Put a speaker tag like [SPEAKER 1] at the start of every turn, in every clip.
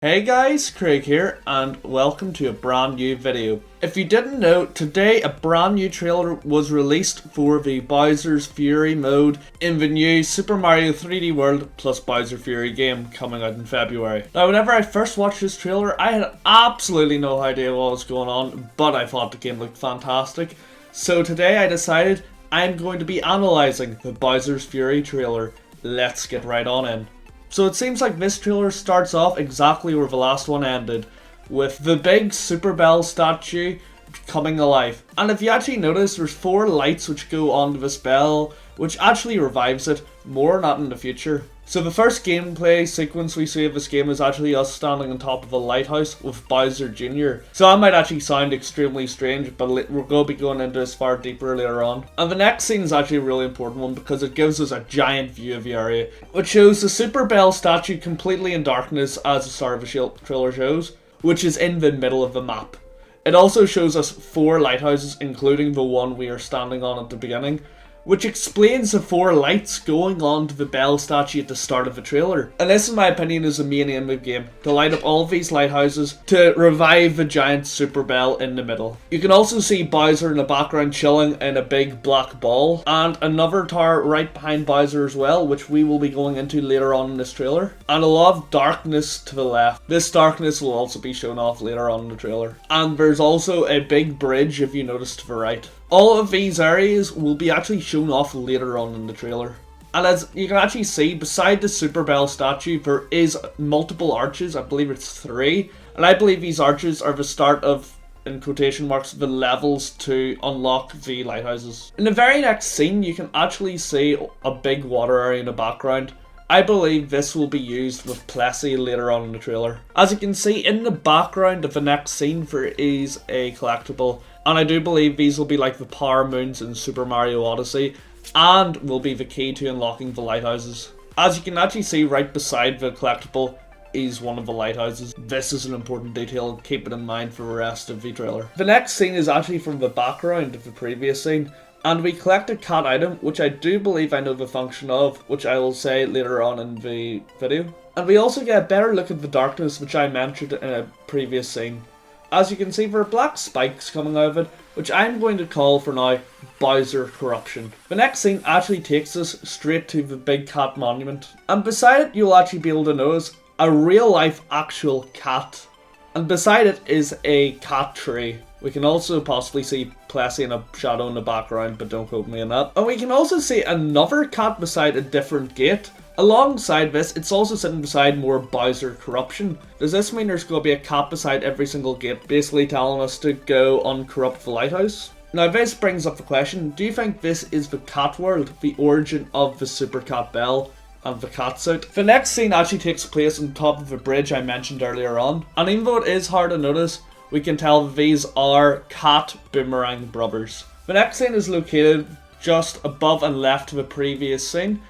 [SPEAKER 1] Hey guys, Craig here, and welcome to a brand new video. If you didn't know, today a brand new trailer was released for the Bowser's Fury mode in the new Super Mario 3D World plus Bowser Fury game coming out in February. Now, whenever I first watched this trailer, I had absolutely no idea what was going on, but I thought the game looked fantastic. So today I decided I'm going to be analysing the Bowser's Fury trailer. Let's get right on in. So it seems like this trailer starts off exactly where the last one ended, with the big Super Bell statue coming alive. And if you actually notice, there's 4 lights which go onto this bell, which actually revives it. More on that in the future. So the first gameplay sequence we see of this game is actually us standing on top of a lighthouse with Bowser Jr. So that might actually sound extremely strange, but we're going to be going into this far deeper later on. And the next scene is actually a really important one because it gives us a giant view of the area, which shows the Super Bell statue completely in darkness, as the start of the trailer shows, which is in the middle of the map. It also shows us 4 lighthouses, including the one we are standing on at the beginning, which explains the 4 lights going on to the bell statue at the start of the trailer. And this, in my opinion, is the main aim of the game, to light up all of these lighthouses to revive the giant Super Bell in the middle. You can also see Bowser in the background chilling in a big black ball, and another tower right behind Bowser as well, which we will be going into later on in this trailer. And a lot of darkness to the left. This darkness will also be shown off later on in the trailer. And there's also a big bridge, if you notice, to the right. All of these areas will be actually shown off later on in the trailer. And as you can actually see, beside the Super Bell statue, there is multiple arches. I believe it's 3. And I believe these arches are the start of, in quotation marks, the levels to unlock the lighthouses. In the very next scene, you can actually see a big water area in the background. I believe this will be used with Plessy later on in the trailer. As you can see, in the background of the next scene, there is a collectible. And I do believe these will be like the power moons in Super Mario Odyssey, and will be the key to unlocking the lighthouses. As you can actually see, right beside the collectible is one of the lighthouses. This is an important detail, keep it in mind for the rest of the trailer. The next scene is actually from the background of the previous scene, and we collect a cat item, which I do believe I know the function of, which I will say later on in the video. And we also get a better look at the darkness, which I mentioned in a previous scene. As you can see, there are black spikes coming out of it, which I'm going to call for now Bowser Corruption. The next scene actually takes us straight to the big cat monument, and beside it you'll actually be able to notice a real life actual cat, and beside it is a cat tree. We can also possibly see Plessy in a shadow in the background, but don't quote me on that. And we can also see another cat beside a different gate. Alongside this, it's also sitting beside more Bowser Corruption. Does this mean there's going to be a cat beside every single gate, basically telling us to go uncorrupt the lighthouse? Now this brings up the question, do you think this is the cat world, the origin of the Super Cat Bell and the cat suit? The next scene actually takes place on top of the bridge I mentioned earlier on, and even though it is hard to notice, we can tell that these are cat boomerang brothers. The next scene is located just above and left of the previous scene,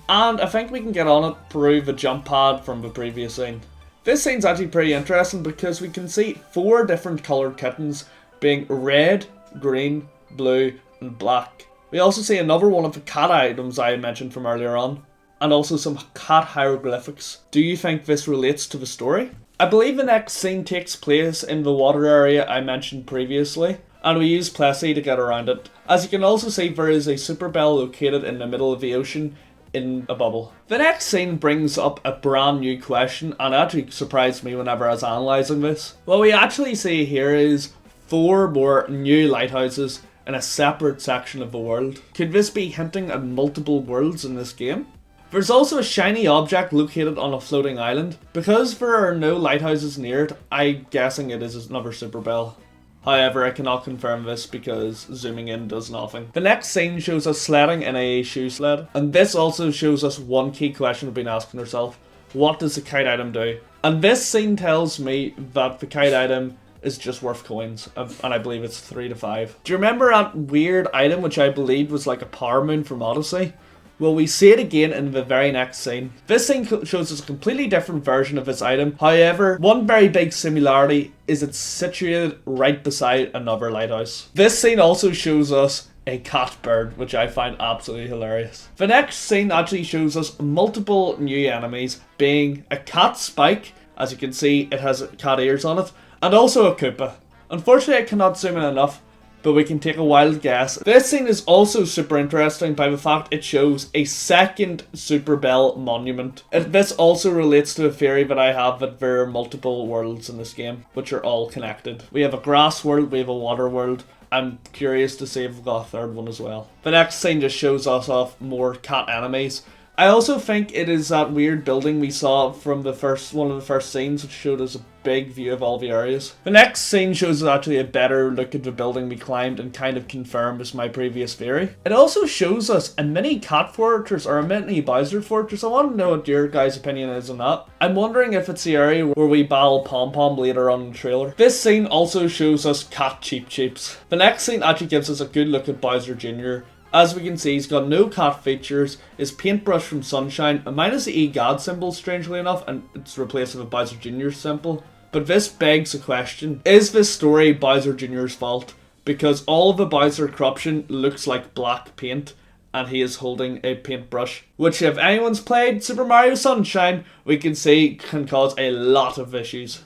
[SPEAKER 1] and I think we can get on it through the jump pad from the previous scene. This scene's actually pretty interesting because we can see 4 different coloured kittens being red, green, blue and black. We also see another one of the cat items I mentioned from earlier on, and also some cat hieroglyphics. Do you think this relates to the story? I believe the next scene takes place in the water area I mentioned previously, and we use Plessy to get around it. As you can also see, there is a Super Bell located in the middle of the ocean in a bubble. The next scene brings up a brand new question, and it actually surprised me whenever I was analysing this. What we actually see here is 4 more new lighthouses in a separate section of the world. Could this be hinting at multiple worlds in this game? There's also a shiny object located on a floating island. Because there are no lighthouses near it, I'm guessing it is another Super Bell. However, I cannot confirm this because zooming in does nothing. The next scene shows us sledding in a shoe sled, and this also shows us one key question we've been asking ourselves. What does the kite item do? And this scene tells me that the kite item is just worth coins, and I believe it's 3 to 5. Do you remember that weird item which I believed was like a power moon from Odyssey? Well, we see it again in the very next scene. This scene shows us a completely different version of this item. However, one very big similarity is it's situated right beside another lighthouse. This scene also shows us a cat bird, which I find absolutely hilarious. The next scene actually shows us multiple new enemies, being a cat spike, As you can see, it has cat ears on it, and also a Koopa. Unfortunately, I cannot zoom in enough, but we can take a wild guess. This scene is also super interesting by the fact it shows a second Super Bell monument. This also relates to a theory that I have that there are multiple worlds in this game, which are all connected. We have a grass world, we have a water world. I'm curious to see if we've got a third one as well. The next scene just shows us off more cat enemies. I also think it is that weird building we saw from one of the first scenes, which showed us a big view of all the areas. The next scene shows us actually a better look at the building we climbed and kind of confirms my previous theory. It also shows us a mini cat fortress or a mini Bowser fortress. I want to know what your guys' opinion is on that. I'm wondering if it's the area where we battle Pom Pom later on in the trailer. This scene also shows us cat Cheep Cheeps. The next scene actually gives us a good look at Bowser Jr. As we can see, he's got no cat features, his paintbrush from Sunshine, minus the EGAD symbol strangely enough, and it's replaced with a Bowser Jr. symbol. But this begs the question, is this story Bowser Jr.'s fault? Because all of the Bowser corruption looks like black paint, and he is holding a paintbrush, which if anyone's played Super Mario Sunshine, we can see can cause a lot of issues.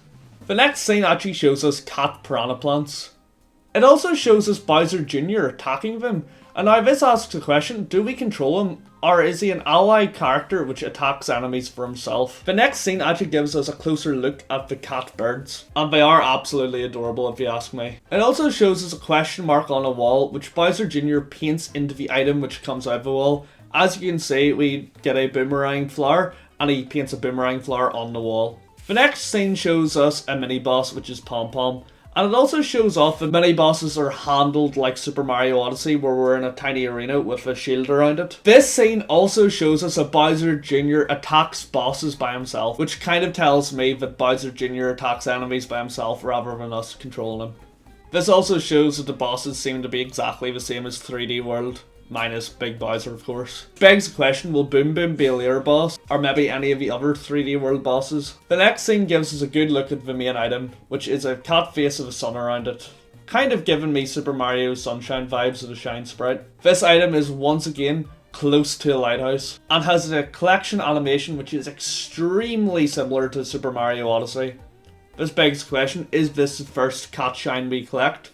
[SPEAKER 1] The next scene actually shows us cat piranha plants. It also shows us Bowser Jr. attacking them. And now this asks the question, do we control him, or is he an ally character which attacks enemies for himself? The next scene actually gives us a closer look at the cat birds, and they are absolutely adorable if you ask me. It also shows us a question mark on a wall which Bowser Jr. paints into the item which comes out of the wall. As you can see, we get a boomerang flower, and he paints a boomerang flower on the wall. The next scene shows us a mini boss which is Pom Pom. And it also shows off that mini bosses are handled like Super Mario Odyssey, where we're in a tiny arena with a shield around it. This scene also shows us that Bowser Jr. attacks bosses by himself, which kind of tells me that Bowser Jr. attacks enemies by himself rather than us controlling him. This also shows that the bosses seem to be exactly the same as 3D World. Minus Big Bowser, of course. Begs the question, will Boom Boom be a later boss? Or maybe any of the other 3D World bosses? The next scene gives us a good look at the main item, which is a cat face with a sun around it. Kind of giving me Super Mario Sunshine vibes of the Shine Sprite. This item is once again close to a lighthouse, and has a collection animation which is extremely similar to Super Mario Odyssey. This begs the question, is this the first cat shine we collect?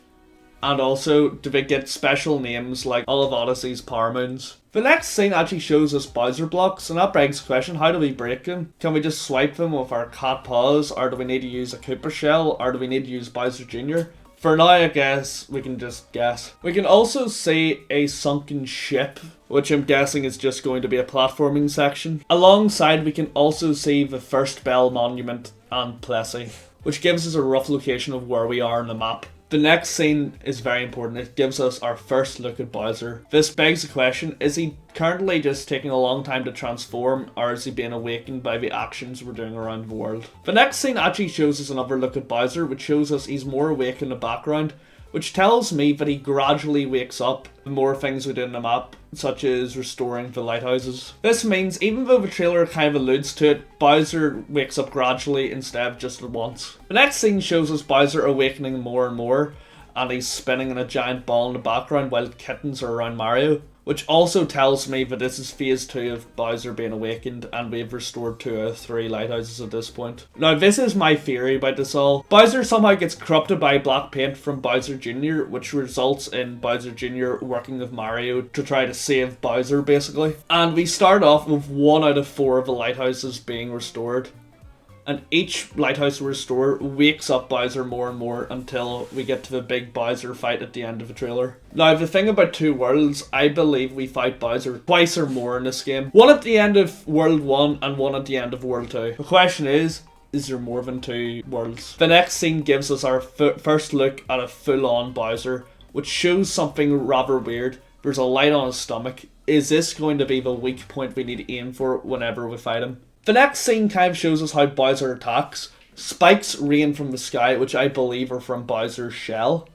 [SPEAKER 1] And also, do they get special names like all of Odyssey's Power Moons? The next scene actually shows us Bowser blocks, and that begs the question, how do we break them? Can we just swipe them with our cat paws, or do we need to use a Koopa shell, or do we need to use Bowser Jr.? For now, I guess, we can just guess. We can also see a sunken ship, which I'm guessing is just going to be a platforming section. Alongside, we can also see the First Bell Monument and Plessy, which gives us a rough location of where we are on the map. The next scene is very important. It gives us our first look at Bowser. This begs the question, is he currently just taking a long time to transform, or is he being awakened by the actions we're doing around the world? The next scene actually shows us another look at Bowser, which shows us he's more awake in the background, which tells me that he gradually wakes up the more things we do in the map, such as restoring the lighthouses. This means, even though the trailer kind of alludes to it, Bowser wakes up gradually instead of just at once. The next scene shows us Bowser awakening more and more, and he's spinning in a giant ball in the background while kittens are around Mario, which also tells me that this is phase 2 of Bowser being awakened, and we've restored 2 out of 3 lighthouses at this point. Now, this is my theory about this all. Bowser somehow gets corrupted by black paint from Bowser Jr., which results in Bowser Jr. working with Mario to try to save Bowser, basically. And we start off with 1 out of 4 of the lighthouses being restored. And each lighthouse we restore wakes up Bowser more and more until we get to the big Bowser fight at the end of the trailer. Now, the thing about 2 worlds, I believe we fight Bowser twice or more in this game. 1 at the end of World 1 and 1 at the end of World 2. The question is there more than 2 worlds? The next scene gives us our first look at a full-on Bowser, which shows something rather weird. There's a light on his stomach. Is this going to be the weak point we need to aim for whenever we fight him? The next scene kind of shows us how Bowser attacks. Spikes rain from the sky, which I believe are from Bowser's shell.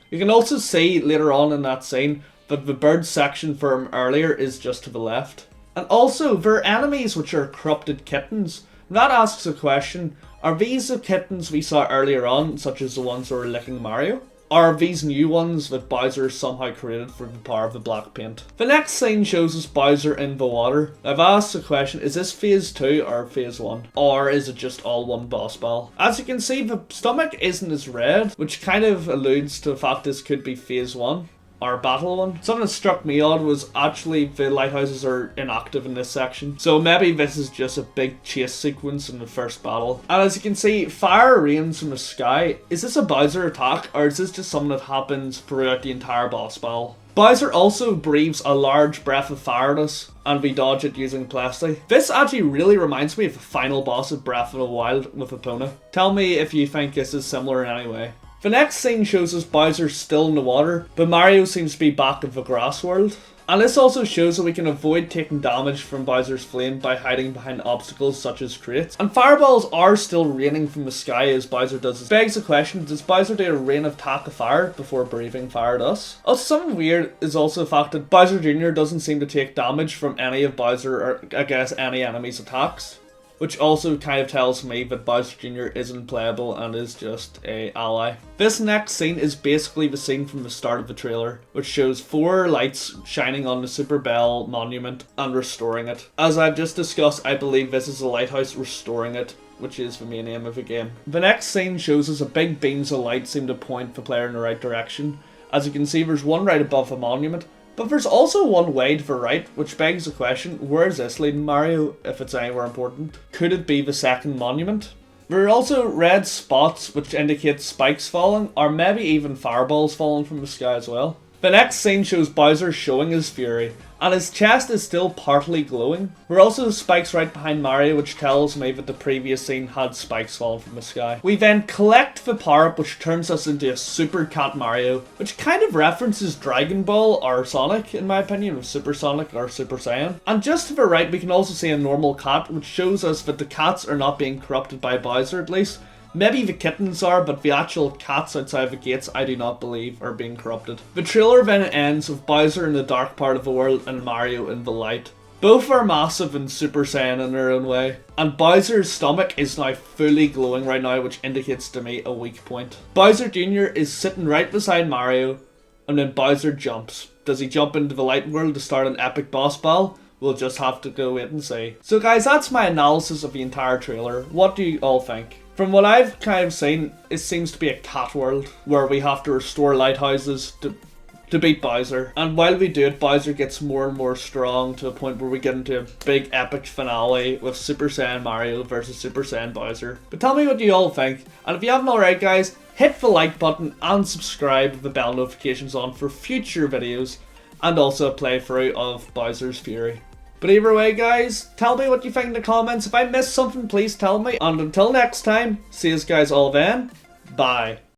[SPEAKER 1] You can also see later on in that scene that the bird section from earlier is just to the left. And also, there are enemies which are corrupted kittens. That asks a question, are these the kittens we saw earlier on, such as the ones who were licking Mario? are these new ones that Bowser somehow created from the power of the black paint. The next scene shows us Bowser in the water. I've asked the question, is this phase 2 or phase 1? Or is it just all one boss battle? As you can see, the stomach isn't as red, which kind of alludes to the fact this could be phase 1. Our battle one. Something that struck me odd was actually the lighthouses are inactive in this section. So maybe this is just a big chase sequence in the first battle. And as you can see, fire rains from the sky. Is this a Bowser attack or is this just something that happens throughout the entire boss battle? Bowser also breathes a large breath of fire at us, and we dodge it using plastic. This actually really reminds me of the final boss of Breath of the Wild with Epona. Tell me if you think this is similar in any way. The next scene shows us Bowser still in the water, but Mario seems to be back in the grass world. And this also shows that we can avoid taking damage from Bowser's flame by hiding behind obstacles such as crates. And fireballs are still raining from the sky as Bowser does this. Begs the question, does Bowser do a rain of attack of fire before breathing fire at us? Also, something weird is also the fact that Bowser Jr. doesn't seem to take damage from any of Bowser or I guess any enemy's attacks. Which also kind of tells me that Bowser Jr. isn't playable and is just a ally. This next scene is basically the scene from the start of the trailer, which shows 4 lights shining on the Super Bell monument and restoring it. As I've just discussed, I believe this is a lighthouse restoring it, which is the main aim of the game. The next scene shows us a big beams of light seem to point the player in the right direction. As you can see, there's one right above the monument, but there's also one way to the right, which begs the question, where is this leading Mario, if it's anywhere important? Could it be the second monument? There are also red spots which indicate spikes falling, or maybe even fireballs falling from the sky as well. The next scene shows Bowser showing his fury, and his chest is still partly glowing. There are also spikes right behind Mario, which tells me that the previous scene had spikes falling from the sky. We then collect the power-up, which turns us into a Super Cat Mario, which kind of references Dragon Ball or Sonic, in my opinion, with Super Sonic or Super Saiyan. And just to the right, we can also see a normal cat, which shows us that the cats are not being corrupted by Bowser, at least. Maybe the kittens are, but the actual cats outside the gates I do not believe are being corrupted. The trailer then ends with Bowser in the dark part of the world and Mario in the light. Both are massive and Super Saiyan in their own way. And Bowser's stomach is now fully glowing right now, which indicates to me a weak point. Bowser Jr. is sitting right beside Mario, and then Bowser jumps. Does he jump into the light world to start an epic boss battle? We'll just have to go wait and see. So guys, that's my analysis of the entire trailer. What do you all think? From what I've kind of seen, it seems to be a cat world where we have to restore lighthouses to beat Bowser. And while we do it, Bowser gets more and more strong to the point where we get into a big epic finale with Super Saiyan Mario versus Super Saiyan Bowser. But tell me what you all think. And if you haven't already guys, hit the like button and subscribe with the bell notifications on for future videos and also a playthrough of Bowser's Fury. But either way guys, tell me what you think in the comments. If I missed something, please tell me. And until next time, see you guys all then. Bye.